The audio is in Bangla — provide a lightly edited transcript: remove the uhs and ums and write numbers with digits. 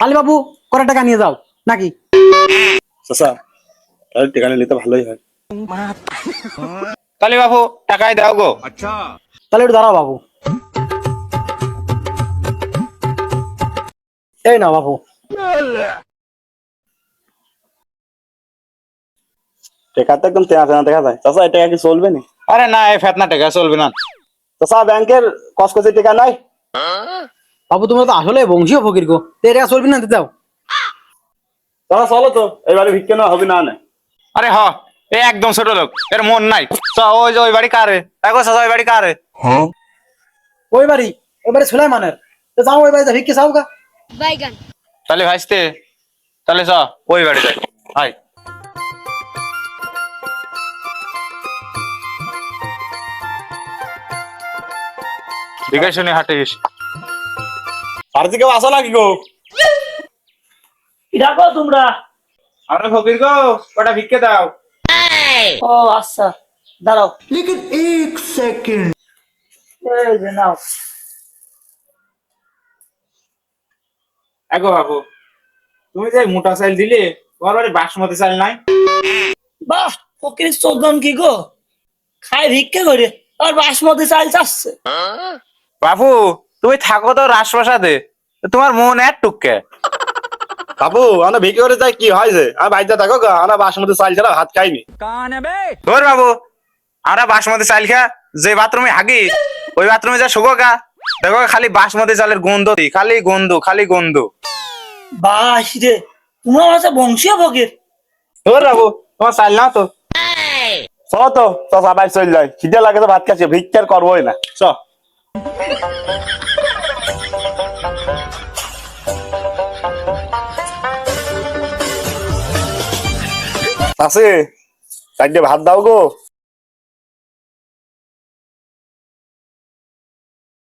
আলী বাবু করে টাকা নিয়ে যাও নাকি? চাচা তাহলে টেকা নিলে তো ভালোই হয়। তাহলে বাবু টাকাই দাও গো। তাহলে একটু দাঁড়াও বাবু। এই না বাবু। টেকা তো একদম তেনা তেনা দেখা যায়। চাচা এই টাকা কি চলবে না? আরে না, এই ফেতনা টাকা চলবে না। চাচা ব্যাংকের কসকসে টেকা নাই? বাবু তোমরা তো আসলে বংশীয় ফকির গো, তো এই টাকা চলবি না, দিতে দাও। চাচা চলো তো, এবারে ভিক্ষে নেওয়া হবে না না। আরে হ, এ একদম ছোট লোক, এর মন নাই। ওই যে ওই বাড়ি কারে দেখো, ওই বাড়ি কারে। ওই বাড়ি সুলাইমানের। তো যাও ওই বাড়িতে ভিক্ষে চাও গা। বাইগান তাহলে ভাইস্তে, তাহলে ওই বাড়ি যাই। হাই দিকে শুনে হাঁটিস। আর দিকে আসা নাকি গো? দেখো তোমরা। আরে ফকির গো, ওটা ভিক্ষে দাও। ও আচ্ছা, দাঁড়াও। এই যে নাও। এগো বাবু, তুমি যে মোটা চাল দিলে, তোমার বাড়ি বাসমতি চাল নাই? বাহ, ফকির চোদ্দন কি গো, খাই ভিক্ষে করে আর বাসমতি চাল চাচ্ছে। বাবু তুমি থাকো তো রাজপ্রাসাদে, তোমার মন এক টুককে। বাবু আমরা ভিক্ষে করে যাই কি হয় যে? আর বাড়িতে থাকো গা, আমরা বাসমতি চাল ছাড়া ভাত খাইনি। ধর বাবু, আমরা বাসমতি চাল খা যে বাথরুমে হাগি, ওই বাথরুমে যা শুকো গা, দেখো খালি বাসমতি চালের গন্ধ, খালি গন্ধ খালি গন্ধ। বাস রে, তোমরা আছে বংশীয় ফকির। ধর বাবু, তোমার চাল নাও তো। চলো তো চাচা বাইরে চলে যায়, খিদে লাগে তো ভাত খাচ্ছি, ভিক্ষে আর করবোই না। চ আছে চারটে ভাত দাও গো।